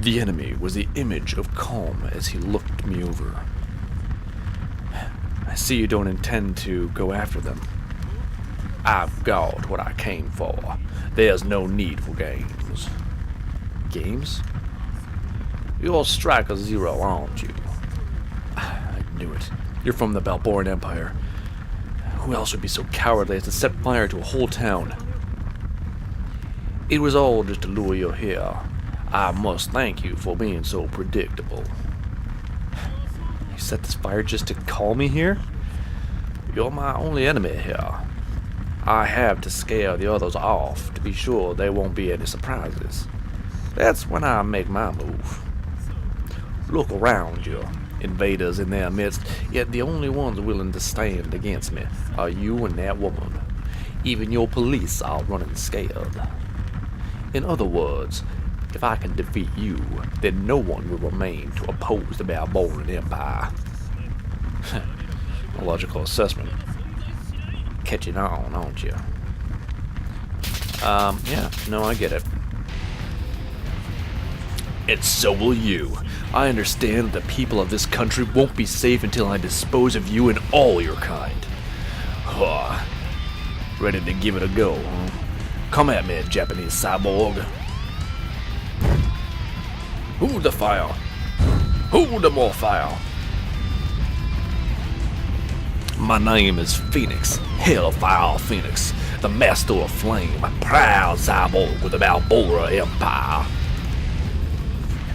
The enemy was the image of calm as he looked me over. I see you don't intend to go after them. I've got what I came for. There's no need for games. Games? You're Striker Zero, aren't you? I knew it. You're from the Balboran Empire. Who else would be so cowardly as to set fire to a whole town? It was all just to lure you here. I must thank you for being so predictable. You set this fire just to call me here? You're my only enemy here. I have to scare the others off to be sure there won't be any surprises. That's when I make my move. Look around you. Invaders in their midst, yet the only ones willing to stand against me are you and that woman. Even your police are running scared. In other words, if I can defeat you, then no one will remain to oppose the Balboran Empire. A logical assessment. Catching on, aren't you? Yeah, no, I get it. And so will you. I understand that the people of this country won't be safe until I dispose of you and all your kind. Ready to give it a go, huh? Come at me, Japanese cyborg. Hold the fire. Hold the more fire. My name is Phoenix, Hellfire Phoenix, the master of flame, a proud cyborg with the Balboran Empire.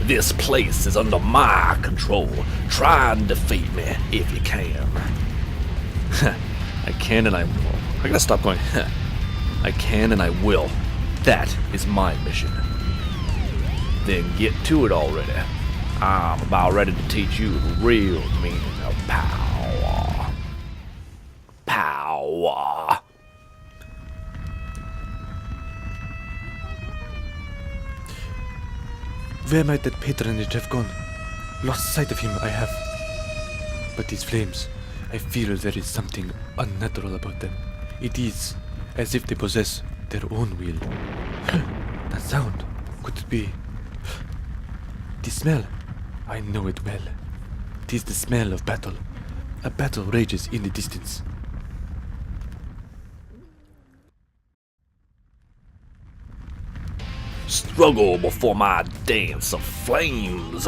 This place is under my control. Try and defeat me if you can. I can and I will. I gotta stop going, I can and I will. That is my mission. Then get to it already. I'm about ready to teach you the real meaning of power. Power. Where might that patronage have gone? Lost sight of him I have. But these flames, I feel there is something unnatural about them. It is as if they possess their own will. That sound, could it be? The smell, I know it well. It is the smell of battle. A battle rages in the distance. Struggle before my dance of flames.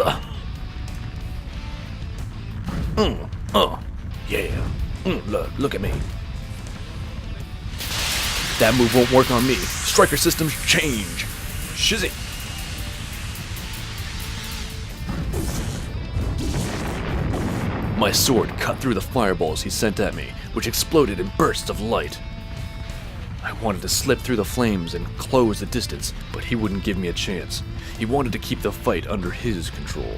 Yeah. Look at me. That move won't work on me. Striker systems change. Shizzy. My sword cut through the fireballs he sent at me, which exploded in bursts of light. I wanted to slip through the flames and close the distance, but he wouldn't give me a chance. He wanted to keep the fight under his control.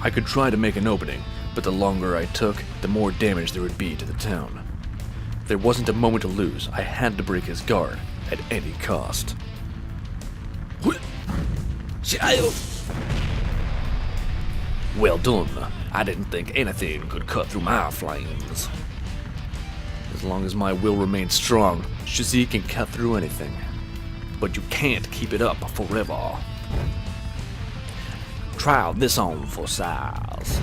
I could try to make an opening, but the longer I took, the more damage there would be to the town. There wasn't a moment to lose. I had to break his guard at any cost. Well done. I didn't think anything could cut through my flames. As long as my will remains strong, Shizzy can cut through anything. But you can't keep it up forever. Try this on for size.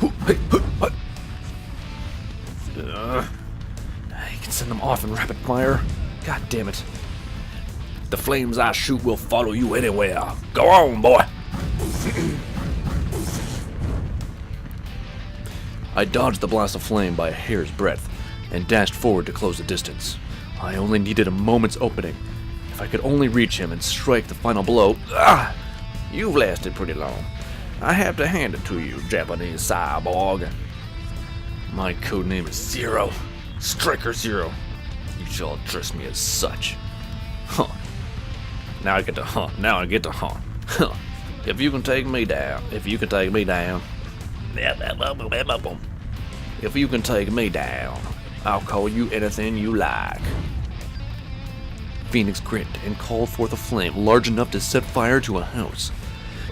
You can send them off in rapid fire. God damn it. The flames I shoot will follow you anywhere. Go on, boy. I dodged the blast of flame by a hair's breadth and dashed forward to close the distance. I only needed a moment's opening. If I could only reach him and strike the final blow. You've lasted pretty long. I have to hand it to you, Japanese cyborg. My codename is Zero. Striker Zero. You shall address me as such. Huh. Now I get to hunt. Huh. If you can take me down. If you can take me down, I'll call you anything you like. Phoenix grinned and called forth a flame large enough to set fire to a house.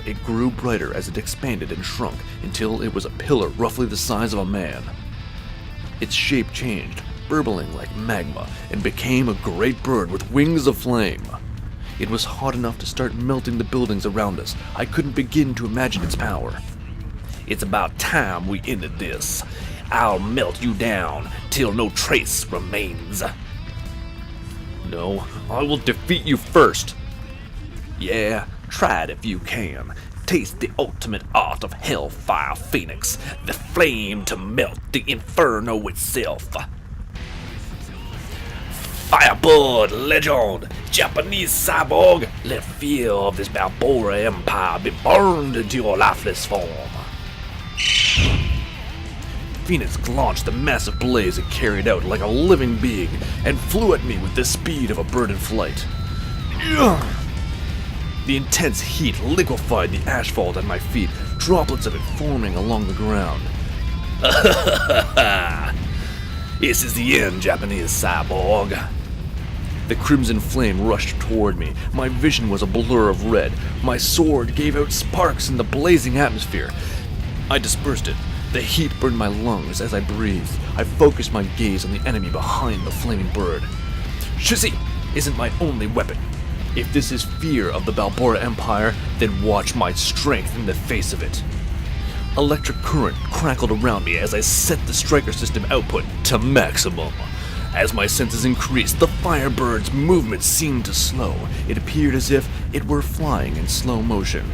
It grew brighter as it expanded and shrunk until it was a pillar roughly the size of a man. Its shape changed, burbling like magma, and became a great bird with wings of flame. It was hot enough to start melting the buildings around us. I couldn't begin to imagine its power. It's about time we ended this. I'll melt you down till no trace remains. No, I will defeat you first. Yeah, try it if you can. Taste the ultimate art of Hellfire Phoenix, the flame to melt the inferno itself. Firebird legend, Japanese cyborg, let fear of this Balboa Empire be burned into your lifeless form. Phoenix launched the massive blaze it carried out like a living being and flew at me with the speed of a bird in flight. The intense heat liquefied the asphalt at my feet, droplets of it forming along the ground. This is the end, Japanese cyborg. The crimson flame rushed toward me. My vision was a blur of red. My sword gave out sparks in the blazing atmosphere. I dispersed it. The heat burned my lungs as I breathed. I focused my gaze on the enemy behind the flaming bird. Shizzy isn't my only weapon. If this is fear of the Balboa Empire, then watch my strength in the face of it. Electric current crackled around me as I set the Stryker system output to maximum. As my senses increased, the Firebird's movement seemed to slow. It appeared as if it were flying in slow motion.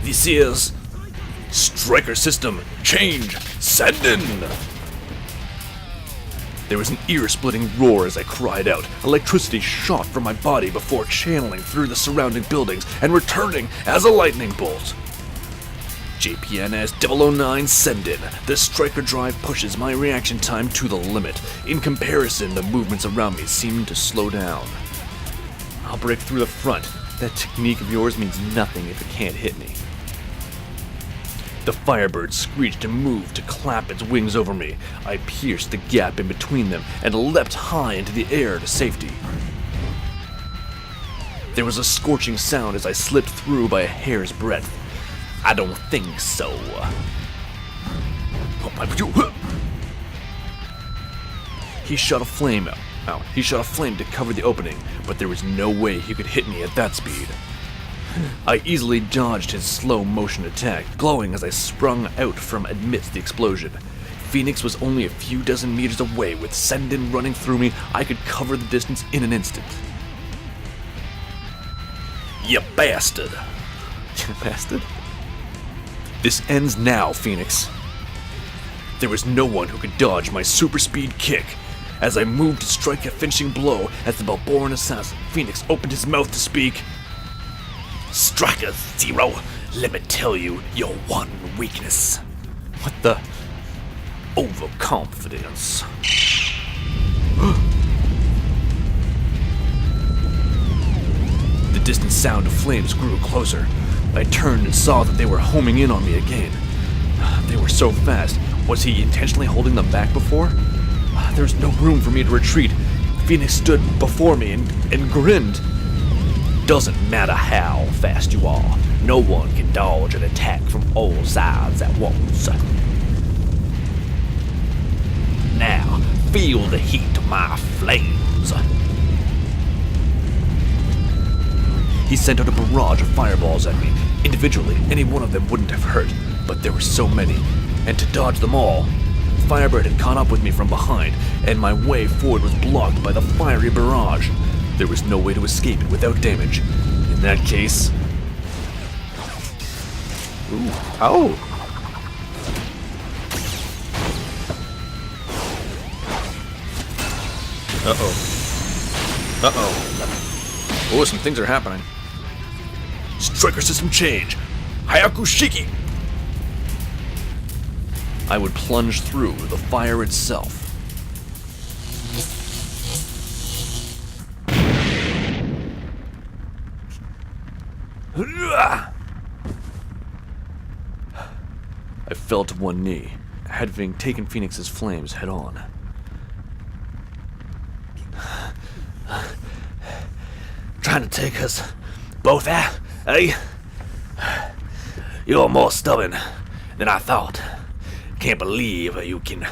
This is Stryker system change. Send in. There was an ear-splitting roar as I cried out. Electricity shot from my body before channeling through the surrounding buildings and returning as a lightning bolt. JPNS 009 send in. The Stryker drive pushes my reaction time to the limit. In comparison, the movements around me seem to slow down. I'll break through the front. That technique of yours means nothing if it can't hit me. The Firebird screeched and moved to clap its wings over me. I pierced the gap in between them and leapt high into the air to safety. There was a scorching sound as I slipped through by a hair's breadth. I don't think so. He shot a flame out. He shot a flame to cover the opening, but there was no way he could hit me at that speed. I easily dodged his slow motion attack, glowing as I sprung out from amidst the explosion. Phoenix was only a few dozen meters away. With Sendin running through me, I could cover the distance in an instant. You bastard! You bastard? This ends now, Phoenix. There was no one who could dodge my super speed kick. As I moved to strike a finishing blow at the Balboran assassin, Phoenix opened his mouth to speak. Stryker Zero, let me tell you your one weakness. What the? Overconfidence. The distant sound of flames grew closer. I turned and saw that they were homing in on me again. They were so fast. Was he intentionally holding them back before? There was no room for me to retreat. Phoenix stood before me and grinned. Doesn't matter how fast you are, no one can dodge an attack from all sides at once. Now, feel the heat of my flames. He sent out a barrage of fireballs at me. Individually, any one of them wouldn't have hurt, but there were so many, and to dodge them all, Firebird had caught up with me from behind, and my way forward was blocked by the fiery barrage. There was no way to escape it without damage. In that case... Ooh. Oh! Uh-oh. Uh-oh. Oh, some things are happening. Stryker system change! Hayaku Shiki! I would plunge through the fire itself. I fell to one knee, having taken Phoenix's flames head on. Trying to take us both out, eh? You're more stubborn than I thought. Can't believe you can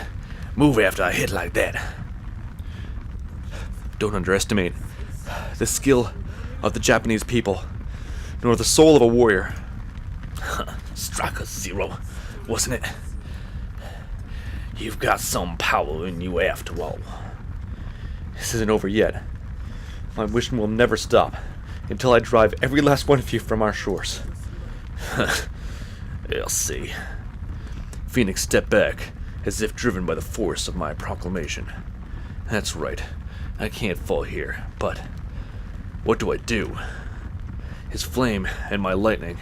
move after I hit like that. Don't underestimate the skill of the Japanese people, nor the soul of a warrior. Stryker Zero, wasn't it? You've got some power in you after all. This isn't over yet. My mission will never stop until I drive every last one of you from our shores. We'll see. Phoenix stepped back, as if driven by the force of my proclamation. That's right. I can't fall here, but what do I do? His flame and my lightning.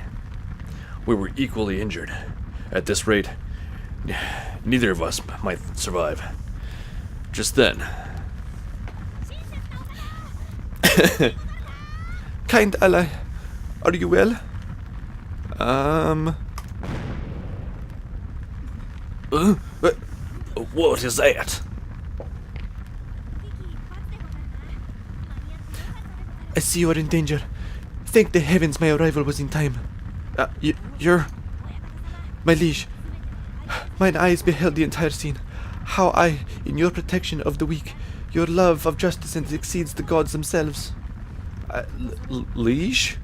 We were equally injured. At this rate, neither of us might survive. Just then. Kind ally, are you well? What is that? I see you are in danger. Thank the heavens my arrival was in time. You're... My liege, mine eyes beheld the entire scene. How I, in your protection of the weak, your love of justice and exceeds the gods themselves. Liege?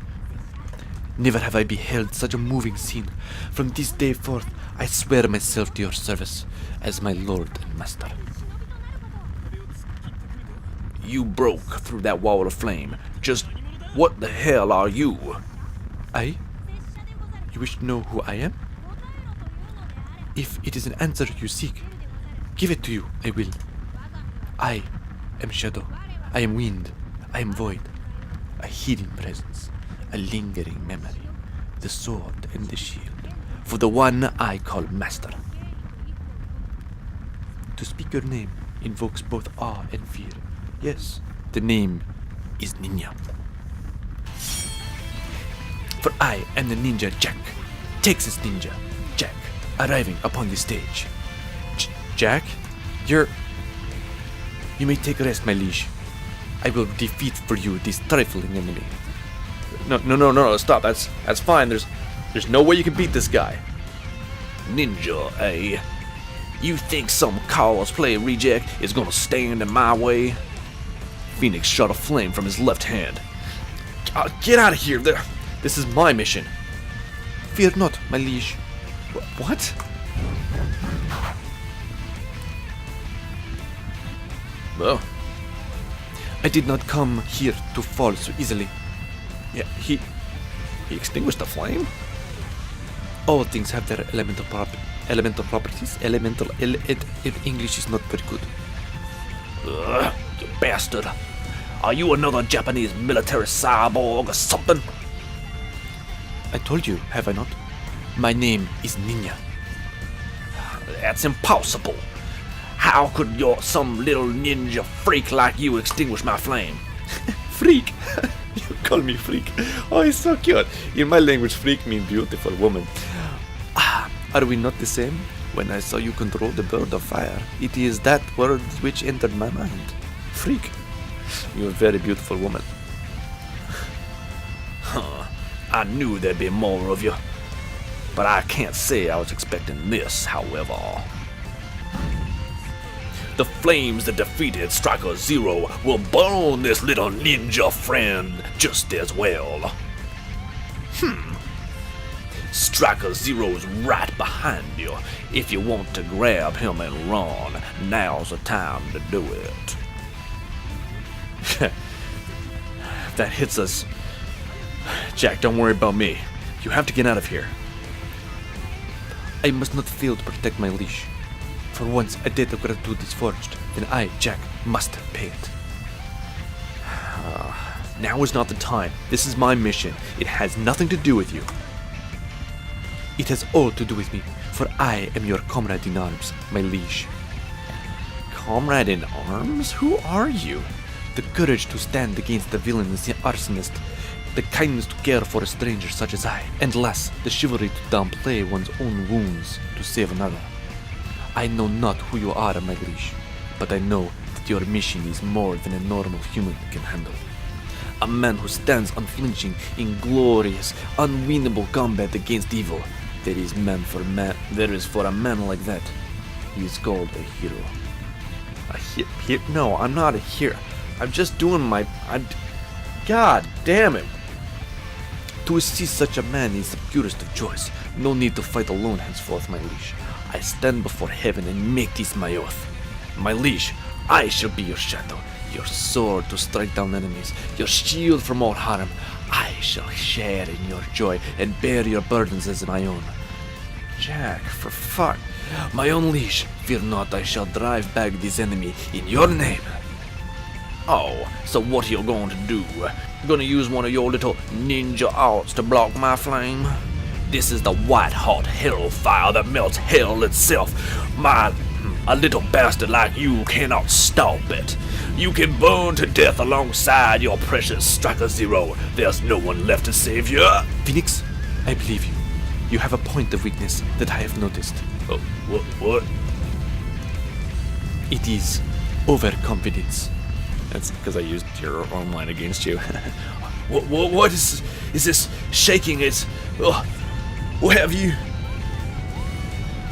Never have I beheld such a moving scene. From this day forth, I swear myself to your service as my lord and master. You broke through that wall of flame. Just what the hell are you? I? You wish to know who I am? If it is an answer you seek, give it to you, I will. I am shadow. I am wind. I am void. A hidden presence. A lingering memory. The sword and the shield. For the one I call master. To speak your name invokes both awe and fear. Yes, the name is Ninja. For I am the ninja Jack. Texas ninja Jack. Arriving upon the stage. Jack? You may take a rest, my liege. I will defeat for you this trifling enemy. No, stop. That's fine. There's no way you can beat this guy. Ninja, eh? You think some cosplay reject is gonna stand in my way? Phoenix shot a flame from his left hand. Get out of here! This is my mission. Fear not, my liege. What? Well, I did not come here to fall so easily. yeah, he extinguished the flame? All things have their elemental properties. English is not very good. Ugh, you bastard. Are you another Japanese military cyborg or something? I told you, have I not? My name is Ninja. That's impossible. How could some little ninja freak like you extinguish my flame? Freak? You call me freak? Oh, it's so cute. In my language, freak means beautiful woman. Are we not the same? When I saw you control the bird of fire, it is that word which entered my mind. Freak. You're a very beautiful woman. Huh. I knew there'd be more of you. But I can't say I was expecting this, however. The flames that defeated Stryker Zero will burn this little ninja friend just as well. Stryker Zero's right behind you. If you want to grab him and run, now's the time to do it. That hits us. Jack, don't worry about me. You have to get out of here. I must not fail to protect my leash. For once a debt of gratitude is forged, then I, Jack, must pay it. Now is not the time. This is my mission. It has nothing to do with you. It has all to do with me, for I am your comrade in arms, my liege. Comrade in arms? Who are you? The courage to stand against the villainous arsonist, the kindness to care for a stranger such as I, and last, the chivalry to downplay one's own wounds to save another. I know not who you are, my liege, but I know that your mission is more than a normal human can handle. A man who stands unflinching in glorious, unwinnable combat against evil. There is for a man like that. He is called a hero. No, I'm not a hero. I'm just doing my... God damn it. To see such a man is the purest of joys. No need to fight alone henceforth, my liege. I stand before heaven and make this my oath. My liege, I shall be your shadow, your sword to strike down enemies, your shield from all harm. I shall share in your joy and bear your burdens as my own. Jack, for fuck. My own liege, fear not, I shall drive back this enemy in your name. Oh, so what are you going to do? Gonna use one of your little ninja arts to block my flame? This is the white-hot hellfire that melts hell itself. A little bastard like you cannot stop it. You can burn to death alongside your precious Striker Zero. There's no one left to save you. Phoenix, I believe you. You have a point of weakness that I have noticed. Oh, what? It is overconfidence. That's because I used your own line against you. What is this shaking? What have you?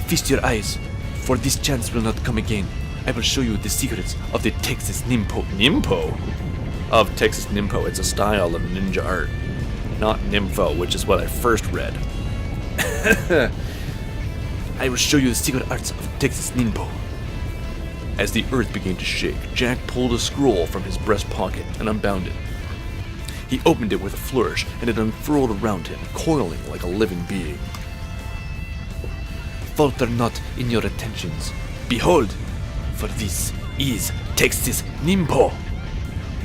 Feast your eyes, for this chance will not come again. I will show you the secrets of the Texas Ninpo. Ninpo? Of Texas Ninpo, it's a style of ninja art. Not nympho, which is what I first read. I will show you the secret arts of Texas Ninpo. As the earth began to shake, Jack pulled a scroll from his breast pocket and unbound it. He opened it with a flourish, and it unfurled around him, coiling like a living being. Falter not in your attentions. Behold, for this is Texas Ninpo.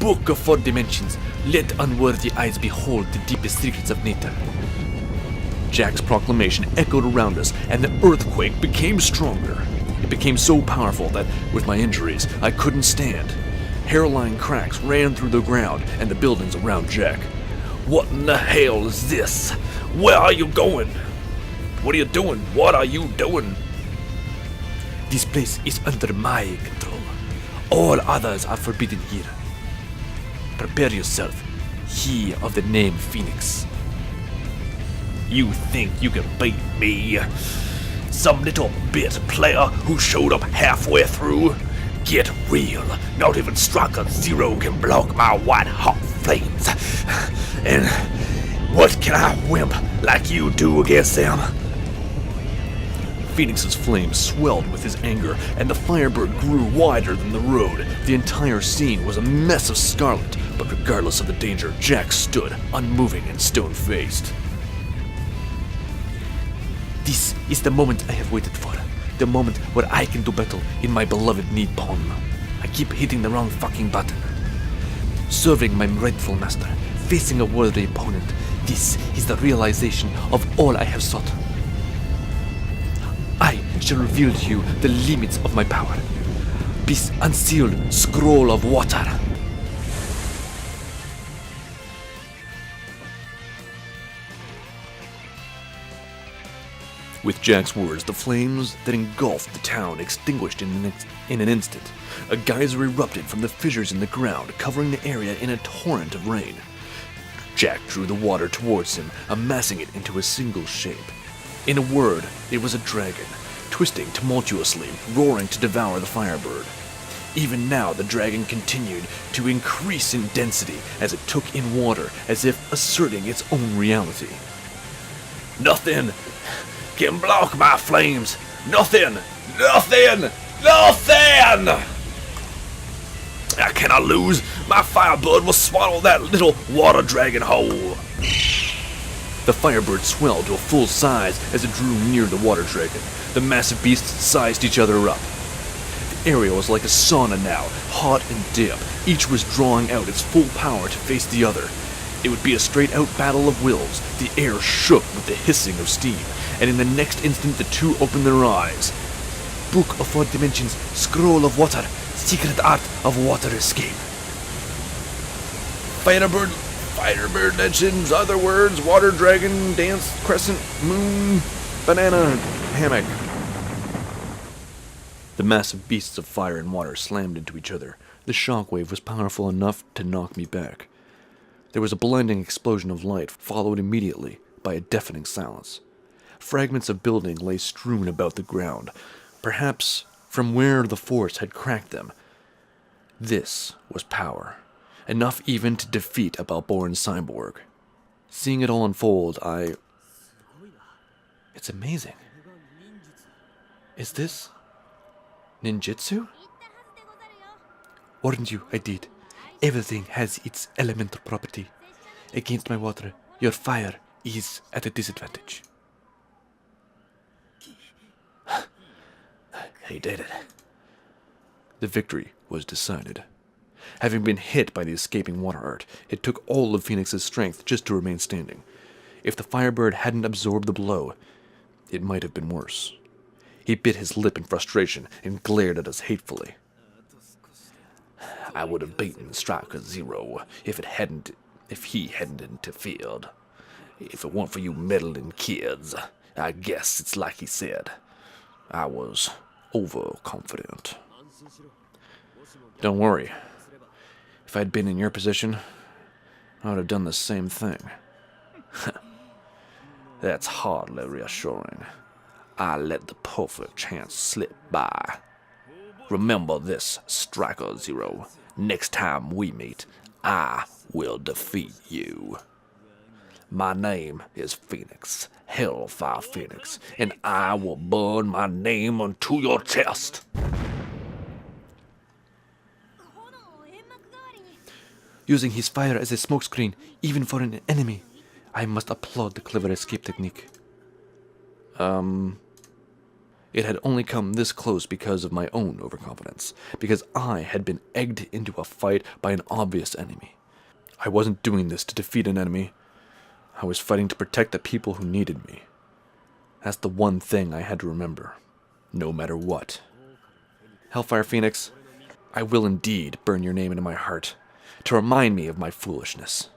Book of 4 dimensions, let unworthy eyes behold the deepest secrets of nature. Jack's proclamation echoed around us, and the earthquake became stronger. It became so powerful that, with my injuries, I couldn't stand. Hairline cracks ran through the ground and the buildings around Jack. What in the hell is this? Where are you going? What are you doing? What are you doing? This place is under my control. All others are forbidden here. Prepare yourself, he of the name Phoenix. You think you can beat me? Some little bit player who showed up halfway through? Get real. Not even Striker Zero can block my white-hot flames. And what can a wimp like you do against them? Phoenix's flames swelled with his anger, and the Firebird grew wider than the road. The entire scene was a mess of scarlet, but regardless of the danger, Jack stood, unmoving and stone-faced. This is the moment I have waited for. The moment where I can do battle in my beloved Ninpo. I keep hitting the wrong fucking button. Serving my rightful master, facing a worthy opponent. This is the realization of all I have sought. I shall reveal to you the limits of my power. This unsealed scroll of water. With Jack's words, the flames that engulfed the town extinguished in an instant. A geyser erupted from the fissures in the ground, covering the area in a torrent of rain. Jack drew the water towards him, amassing it into a single shape. In a word, it was a dragon, twisting tumultuously, roaring to devour the Firebird. Even now, the dragon continued to increase in density as it took in water, as if asserting its own reality. Nothing can block my flames. Nothing! Can I lose? My Firebird will swallow that little water dragon whole. The Firebird swelled to a full size as it drew near the water dragon. The massive beasts sized each other up. The area was like a sauna now, hot and damp. Each was drawing out its full power to face the other. It would be a straight-out battle of wills. The air shook with the hissing of steam, and in the next instant the two opened their eyes. Book of 4 dimensions, scroll of water, secret art of water escape. Firebird legends, other words, water dragon, dance, crescent, moon, banana, hammock. The massive beasts of fire and water slammed into each other. The shockwave was powerful enough to knock me back. There was a blinding explosion of light, followed immediately by a deafening silence. Fragments of building lay strewn about the ground, perhaps from where the force had cracked them. This was power. Enough even to defeat a Balboran cyborg. Seeing it all unfold, It's amazing. Is this ninjutsu? Warned you, I did. Everything has its elemental property. Against my water, your fire is at a disadvantage. He did it. The victory was decided. Having been hit by the escaping water art, it took all of Phoenix's strength just to remain standing. If the Firebird hadn't absorbed the blow, it might have been worse. He bit his lip in frustration and glared at us hatefully. I would have beaten Stryker Zero if he hadn't interfered. If it weren't for you meddling kids, I guess it's like he said. I was overconfident. Don't worry. If I'd been in your position, I would have done the same thing. That's hardly reassuring. I let the perfect chance slip by. Remember this, Stryker Zero. Next time we meet, I will defeat you. My name is Phoenix, Hellfire Phoenix, and I will burn my name onto your chest. Using his fire as a smokescreen, even for an enemy. I must applaud the clever escape technique. It had only come this close because of my own overconfidence, because I had been egged into a fight by an obvious enemy. I wasn't doing this to defeat an enemy. I was fighting to protect the people who needed me. That's the one thing I had to remember, no matter what. Hellfire Phoenix, I will indeed burn your name into my heart, to remind me of my foolishness.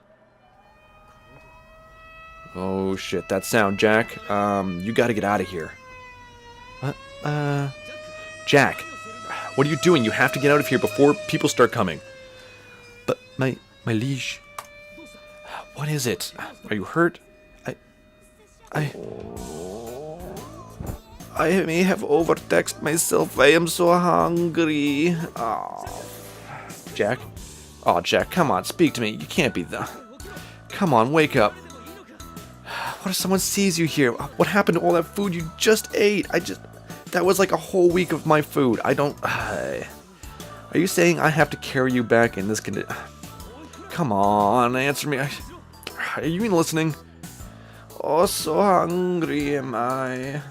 Oh shit, that sound, Jack. You gotta get out of here. What? Jack, what are you doing? You have to get out of here before people start coming. But my liege. What is it? Are you hurt? I may have overtaxed myself. I am so hungry. Oh. Jack? Oh, Jack, come on, speak to me. You can't be the... Come on, wake up. What if someone sees you here? What happened to all that food you just ate? That was like a whole week of my food. Are you saying I have to carry you back in this condition? Come on, answer me. Are you even listening? Oh, so hungry am I.